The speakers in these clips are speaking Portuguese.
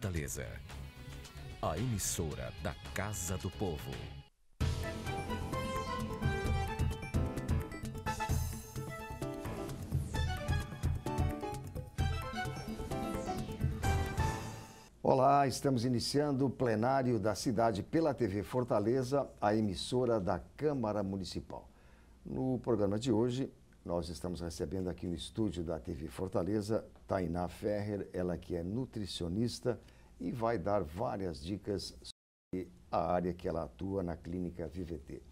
Fortaleza, a emissora da Casa do Povo. Olá, estamos iniciando o plenário da cidade pela TV Fortaleza, a emissora da Câmara Municipal. No programa de hoje, nós estamos recebendo aqui no estúdio da TV Fortaleza, Tainá Ferrer, ela que é nutricionista e vai dar várias dicas sobre a área que ela atua na Clínica VVT.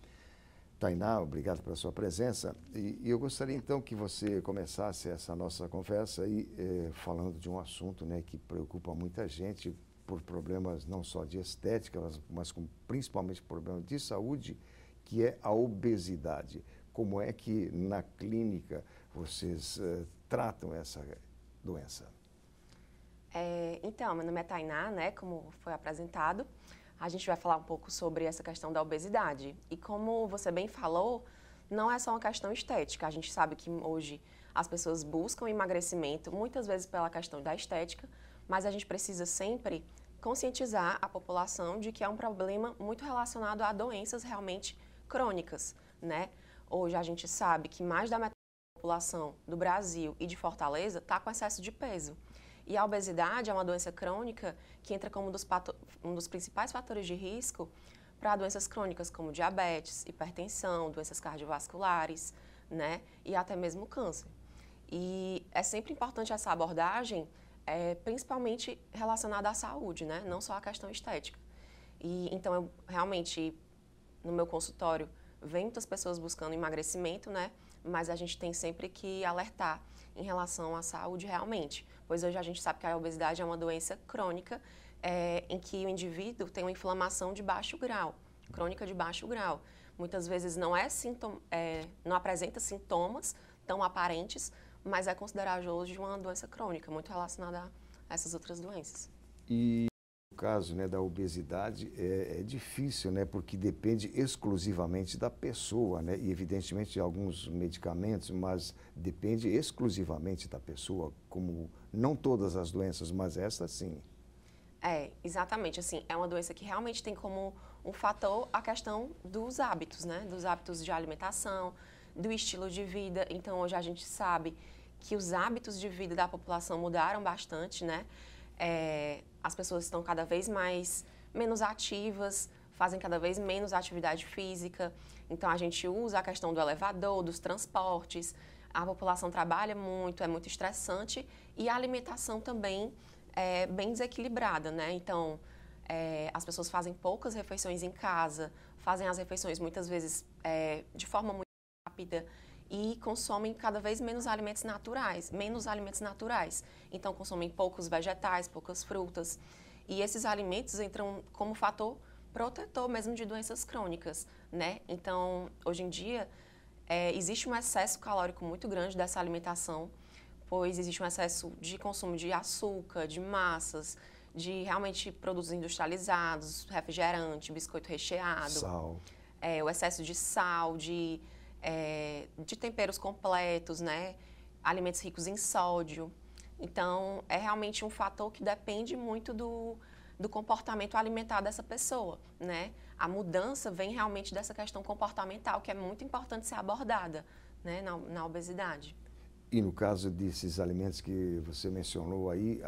Tainá, obrigado pela sua presença e eu gostaria então que você começasse essa nossa conversa aí falando de um assunto, né, que preocupa muita gente por problemas não só de estética, mas principalmente problemas de saúde, que é a obesidade. Como é que na clínica vocês tratam essa doença? Então, meu nome é Tainá, né, como foi apresentado. A gente vai falar um pouco sobre essa questão da obesidade. E como você bem falou, não é só uma questão estética. A gente sabe que hoje as pessoas buscam emagrecimento, muitas vezes pela questão da estética, mas a gente precisa sempre conscientizar a população de que é um problema muito relacionado a doenças realmente crônicas, né? Hoje a gente sabe que mais da metade da população do Brasil e de Fortaleza está com excesso de peso. E a obesidade é uma doença crônica que entra como um dos principais fatores de risco para doenças crônicas como diabetes, hipertensão, doenças cardiovasculares, né? E até mesmo câncer. E é sempre importante essa abordagem, principalmente relacionada à saúde, né? Não só à questão estética. E então, eu realmente, no meu consultório, vem muitas pessoas buscando emagrecimento, né? Mas a gente tem sempre que alertar em relação à saúde realmente, pois hoje a gente sabe que a obesidade é uma doença crônica em que o indivíduo tem uma inflamação de baixo grau, crônica de baixo grau. Muitas vezes não apresenta sintomas tão aparentes, mas é considerado hoje uma doença crônica, muito relacionada a essas outras doenças. E no caso, né, da obesidade é difícil, né, porque depende exclusivamente da pessoa, né, e evidentemente de alguns medicamentos, mas depende exclusivamente da pessoa, como não todas as doenças, mas essa sim. Exatamente, assim, é uma doença que realmente tem como um fator a questão dos hábitos, né, dos hábitos de alimentação, do estilo de vida. Então hoje a gente sabe que os hábitos de vida da população mudaram bastante, né? As pessoas estão cada vez menos ativas, fazem cada vez menos atividade física. Então, a gente usa a questão do elevador, dos transportes. A população trabalha muito, é muito estressante. E a alimentação também é bem desequilibrada, né? Então, as pessoas fazem poucas refeições em casa, fazem as refeições muitas vezes de forma muito rápida e consomem cada vez menos alimentos naturais. Então, consomem poucos vegetais, poucas frutas. E esses alimentos entram como fator protetor mesmo de doenças crônicas, né? Então, hoje em dia, existe um excesso calórico muito grande dessa alimentação, pois existe um excesso de consumo de açúcar, de massas, de realmente produtos industrializados, refrigerante, biscoito recheado. Sal. O excesso de sal, de temperos completos, né? Alimentos ricos em sódio. Então, é realmente um fator que depende muito do comportamento alimentar dessa pessoa, né? A mudança vem realmente dessa questão comportamental, que é muito importante ser abordada, né, na obesidade. E no caso desses alimentos que você mencionou aí,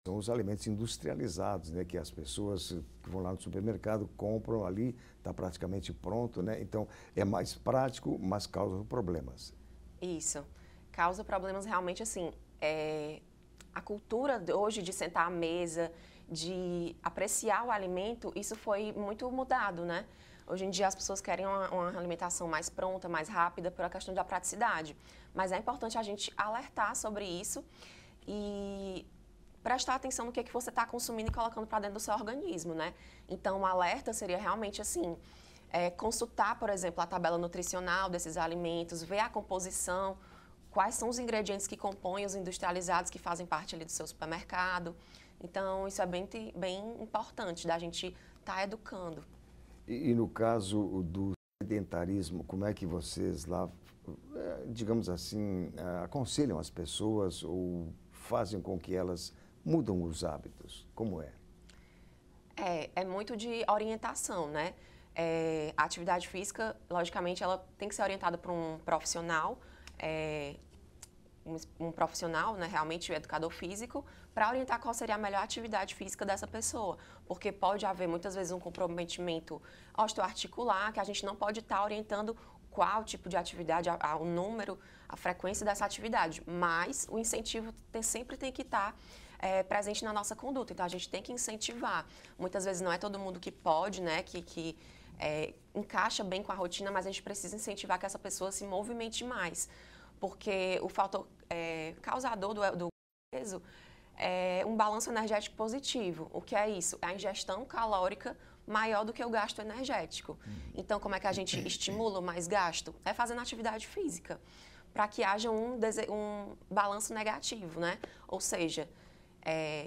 são os alimentos industrializados, né, que as pessoas que vão lá no supermercado compram ali, está praticamente pronto, né? Então, é mais prático, mas causa problemas. Isso. Causa problemas realmente, assim, a cultura hoje de sentar à mesa, de apreciar o alimento, isso foi muito mudado, né? Hoje em dia as pessoas querem uma alimentação mais pronta, mais rápida, por a questão da praticidade. Mas é importante a gente alertar sobre isso e prestar atenção no que você está consumindo e colocando para dentro do seu organismo, né? Então, o alerta seria realmente assim, consultar, por exemplo, a tabela nutricional desses alimentos, ver a composição, quais são os ingredientes que compõem os industrializados que fazem parte ali do seu supermercado. Então, isso é bem importante da gente estar educando. E no caso do sedentarismo, como é que vocês lá, digamos assim, aconselham as pessoas ou fazem com que elas mudam os hábitos? Como é? É muito de orientação, né? A atividade física, logicamente, ela tem que ser orientada por um profissional, um profissional, né, realmente o educador físico, para orientar qual seria a melhor atividade física dessa pessoa. Porque pode haver, muitas vezes, um comprometimento osteoarticular, que a gente não pode estar orientando qual tipo de atividade, o número, a frequência dessa atividade. Mas o incentivo sempre tem que estar presente na nossa conduta. Então, a gente tem que incentivar. Muitas vezes não é todo mundo que pode, né, que encaixa bem com a rotina, mas a gente precisa incentivar que essa pessoa se movimente mais. Porque o fator causador do peso é um balanço energético positivo. O que é isso? É a ingestão calórica maior do que o gasto energético. Então, como é que a gente estimula mais gasto? É fazendo atividade física, para que haja um balanço negativo, né? Ou seja,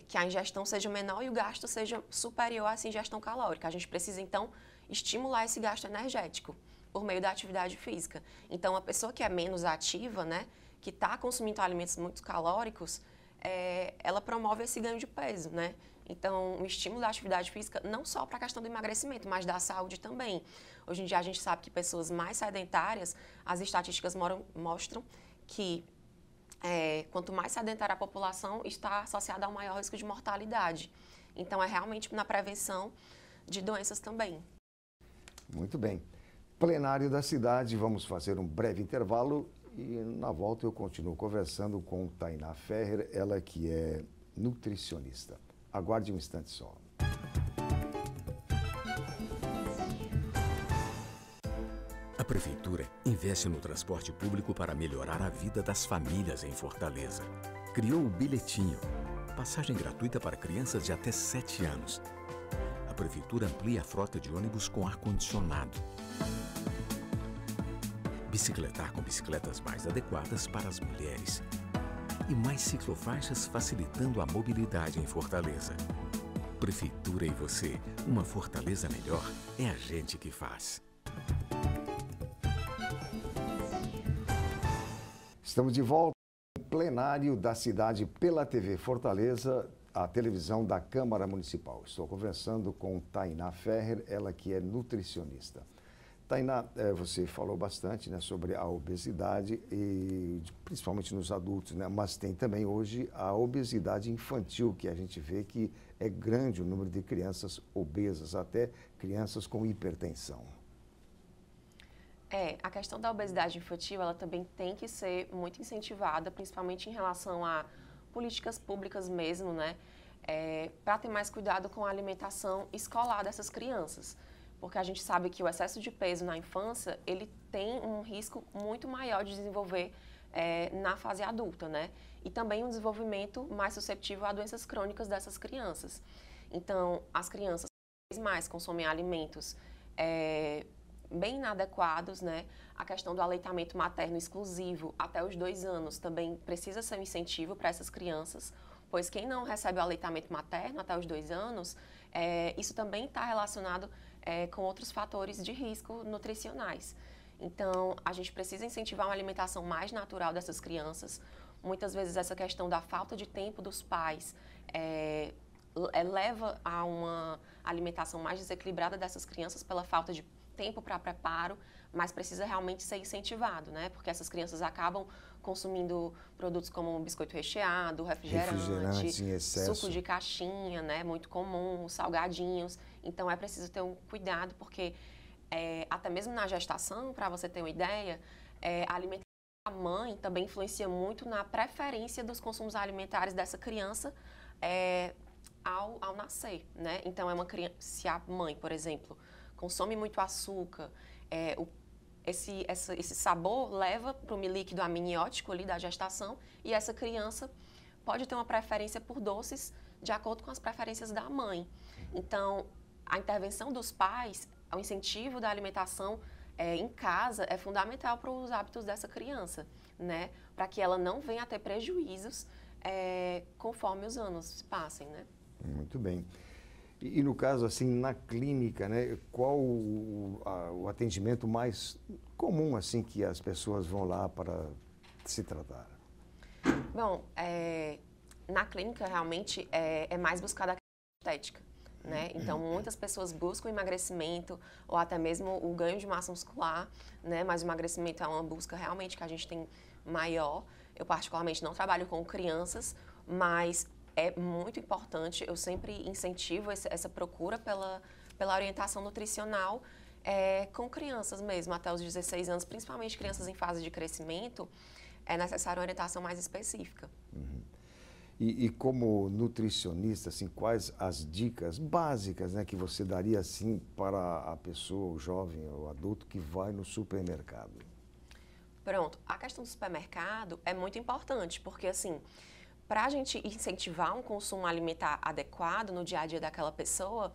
que a ingestão seja menor e o gasto seja superior a essa ingestão calórica. A gente precisa, então, estimular esse gasto energético por meio da atividade física. Então, a pessoa que é menos ativa, né, que está consumindo alimentos muito calóricos, ela promove esse ganho de peso, né? Então, o estímulo da atividade física, não só para a questão do emagrecimento, mas da saúde também. Hoje em dia, a gente sabe que pessoas mais sedentárias, as estatísticas mostram que quanto mais sedentária a população, está associada ao maior risco de mortalidade. Então, é realmente na prevenção de doenças também. Muito bem. Plenário da cidade, vamos fazer um breve intervalo e na volta eu continuo conversando com Tainá Ferrer, ela que é nutricionista. Aguarde um instante só. A Prefeitura investe no transporte público para melhorar a vida das famílias em Fortaleza. Criou o Bilhetinho, passagem gratuita para crianças de até 7 anos. A Prefeitura amplia a frota de ônibus com ar-condicionado. Bicicletar com bicicletas mais adequadas para as mulheres. E mais ciclofaixas facilitando a mobilidade em Fortaleza. Prefeitura e você, uma Fortaleza melhor é a gente que faz. Estamos de volta no plenário da cidade pela TV Fortaleza, a televisão da Câmara Municipal. Estou conversando com Tainá Ferrer, ela que é nutricionista. Tainá, você falou bastante, né, sobre a obesidade, e principalmente nos adultos, né, mas tem também hoje a obesidade infantil, que a gente vê que é grande o número de crianças obesas, até crianças com hipertensão. A questão da obesidade infantil, ela também tem que ser muito incentivada, principalmente em relação a políticas públicas mesmo, né, para ter mais cuidado com a alimentação escolar dessas crianças. Porque a gente sabe que o excesso de peso na infância, ele tem um risco muito maior de desenvolver na fase adulta, né? E também um desenvolvimento mais susceptível a doenças crônicas dessas crianças. Então, as crianças cada vez mais consomem alimentos bem inadequados, né? A questão do aleitamento materno exclusivo até os 2 anos também precisa ser um incentivo para essas crianças, pois quem não recebe o aleitamento materno até os 2 anos, isso também está relacionado com outros fatores de risco nutricionais. Então, a gente precisa incentivar uma alimentação mais natural dessas crianças. Muitas vezes essa questão da falta de tempo dos pais leva a uma alimentação mais desequilibrada dessas crianças pela falta de tempo para preparo, mas precisa realmente ser incentivado, né? Porque essas crianças acabam consumindo produtos como biscoito recheado, refrigerante em excesso, suco de caixinha, né? Muito comum, salgadinhos. Então, é preciso ter um cuidado, porque até mesmo na gestação, para você ter uma ideia, a alimentação da mãe também influencia muito na preferência dos consumos alimentares dessa criança ao nascer, né? Então, se a mãe, por exemplo, consome muito açúcar, esse sabor leva para o líquido amniótico ali da gestação e essa criança pode ter uma preferência por doces de acordo com as preferências da mãe. Então, a intervenção dos pais, o incentivo da alimentação em casa é fundamental para os hábitos dessa criança, né? Para que ela não venha a ter prejuízos conforme os anos passem, né? Muito bem. E no caso, assim, na clínica, né, qual o atendimento mais comum, assim, que as pessoas vão lá para se tratar? Bom, na clínica, realmente, é mais buscada a estética, né? Então, muitas pessoas buscam emagrecimento ou até mesmo o ganho de massa muscular, né? Mas o emagrecimento é uma busca realmente que a gente tem maior. Eu, particularmente, não trabalho com crianças, mas é muito importante, eu sempre incentivo essa procura pela orientação nutricional com crianças mesmo, até os 16 anos, principalmente crianças em fase de crescimento, é necessária uma orientação mais específica. E como nutricionista, assim, quais as dicas básicas, né, que você daria assim para a pessoa, o jovem ou adulto que vai no supermercado? Pronto, a questão do supermercado é muito importante, porque assim, para a gente incentivar um consumo alimentar adequado no dia a dia daquela pessoa,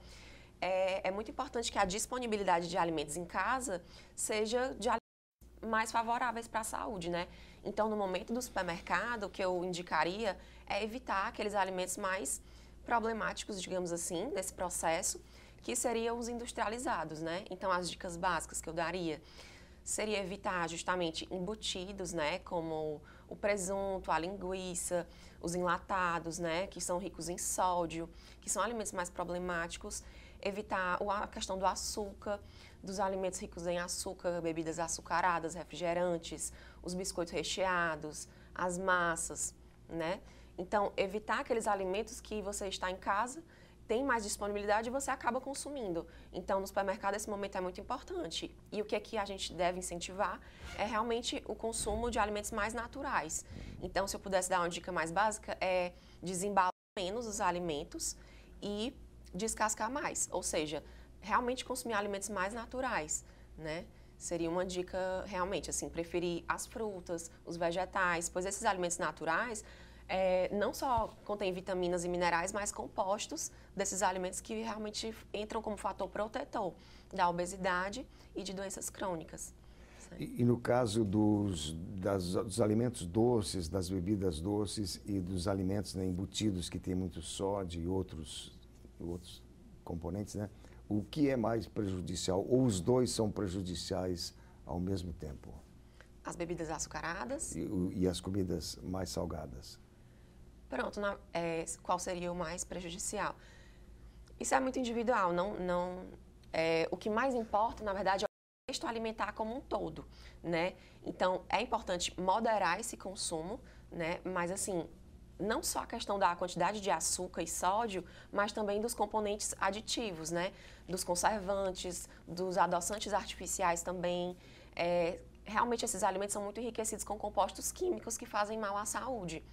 é muito importante que a disponibilidade de alimentos em casa seja de alimentos mais favoráveis para a saúde, né? Então, no momento do supermercado, o que eu indicaria é evitar aqueles alimentos mais problemáticos, digamos assim, desse processo, que seriam os industrializados, né? Então, as dicas básicas que eu daria seria evitar justamente embutidos, né? Como o presunto, a linguiça, os enlatados, né? Que são ricos em sódio, que são alimentos mais problemáticos. Evitar a questão do açúcar, dos alimentos ricos em açúcar, bebidas açucaradas, refrigerantes, os biscoitos recheados, as massas, né? Então, evitar aqueles alimentos que você está em casa, tem mais disponibilidade e você acaba consumindo. Então, no supermercado, esse momento é muito importante. E o que é que a gente deve incentivar é realmente o consumo de alimentos mais naturais. Então, se eu pudesse dar uma dica mais básica, é desembalar menos os alimentos e descascar mais, ou seja, realmente consumir alimentos mais naturais, né? Seria uma dica realmente, assim, preferir as frutas, os vegetais, pois esses alimentos naturais não só contêm vitaminas e minerais, mas compostos desses alimentos que realmente entram como fator protetor da obesidade e de doenças crônicas. E no caso dos alimentos doces, das bebidas doces e dos alimentos, né, embutidos que tem muito sódio e outros componentes, né? O que é mais prejudicial? Ou os dois são prejudiciais ao mesmo tempo? As bebidas açucaradas. E as comidas mais salgadas? Pronto, qual seria o mais prejudicial? Isso é muito individual. O que mais importa, na verdade, é o contexto alimentar como um todo, né? Então, é importante moderar esse consumo, né? Mas, assim, não só a questão da quantidade de açúcar e sódio, mas também dos componentes aditivos, né? Dos conservantes, dos adoçantes artificiais também. Realmente esses alimentos são muito enriquecidos com compostos químicos que fazem mal à saúde.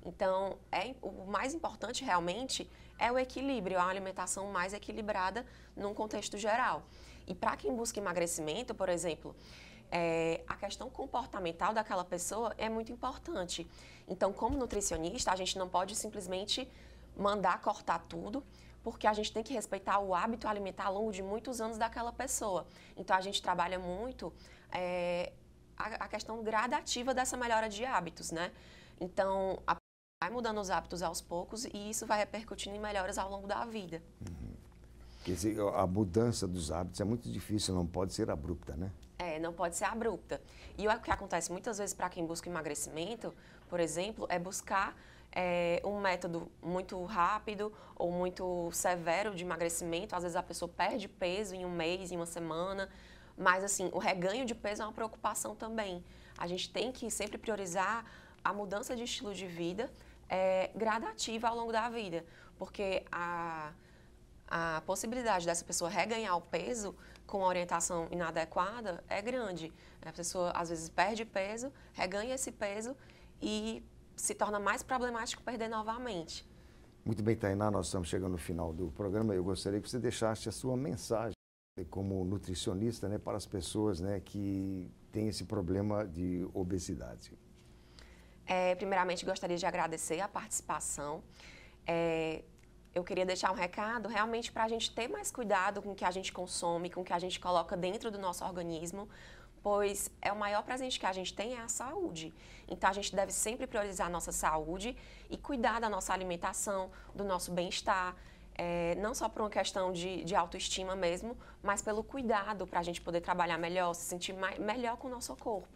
Então, o mais importante realmente é o equilíbrio, a alimentação mais equilibrada num contexto geral. E para quem busca emagrecimento, por exemplo, a questão comportamental daquela pessoa é muito importante. Então, como nutricionista, a gente não pode simplesmente mandar cortar tudo, porque a gente tem que respeitar o hábito alimentar ao longo de muitos anos daquela pessoa. Então, a gente trabalha muito a questão gradativa dessa melhora de hábitos, né? Então, vai mudando os hábitos aos poucos e isso vai repercutindo em melhoras ao longo da vida. Quer dizer, a mudança dos hábitos é muito difícil, não pode ser abrupta, né? Não pode ser abrupta. E o que acontece muitas vezes para quem busca emagrecimento, por exemplo, é buscar um método muito rápido ou muito severo de emagrecimento. Às vezes a pessoa perde peso em um mês, em uma semana, mas assim, o reganho de peso é uma preocupação também. A gente tem que sempre priorizar a mudança de estilo de vida gradativa ao longo da vida, porque a possibilidade dessa pessoa reganhar o peso com uma orientação inadequada é grande. A pessoa, às vezes, perde peso, reganha esse peso e se torna mais problemático perder novamente. Muito bem, Tainá, nós estamos chegando no final do programa. Eu gostaria que você deixasse a sua mensagem como nutricionista, né, para as pessoas, né, que têm esse problema de obesidade. Primeiramente, gostaria de agradecer a participação. Eu queria deixar um recado realmente para a gente ter mais cuidado com o que a gente consome, com o que a gente coloca dentro do nosso organismo, pois o maior presente que a gente tem é a saúde. Então, a gente deve sempre priorizar a nossa saúde e cuidar da nossa alimentação, do nosso bem-estar, não só por uma questão de autoestima mesmo, mas pelo cuidado para a gente poder trabalhar melhor, se sentir melhor com o nosso corpo.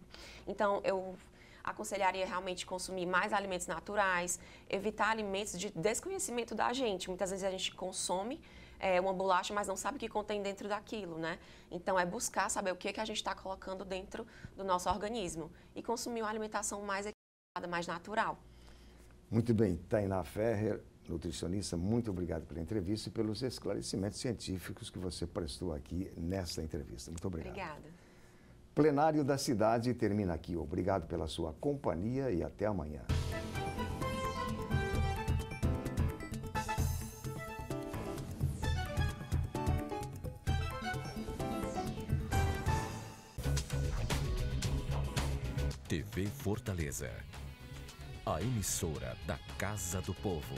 Então, eu aconselharia realmente consumir mais alimentos naturais, evitar alimentos de desconhecimento da gente. Muitas vezes a gente consome uma bolacha, mas não sabe o que contém dentro daquilo, né? Então, é buscar saber o que a gente está colocando dentro do nosso organismo e consumir uma alimentação mais equilibrada, mais natural. Muito bem, Tainá Ferrer, nutricionista, muito obrigado pela entrevista e pelos esclarecimentos científicos que você prestou aqui nesta entrevista. Muito obrigado. Obrigada. Plenário da Cidade termina aqui. Obrigado pela sua companhia e até amanhã. TV Fortaleza, a emissora da Casa do Povo.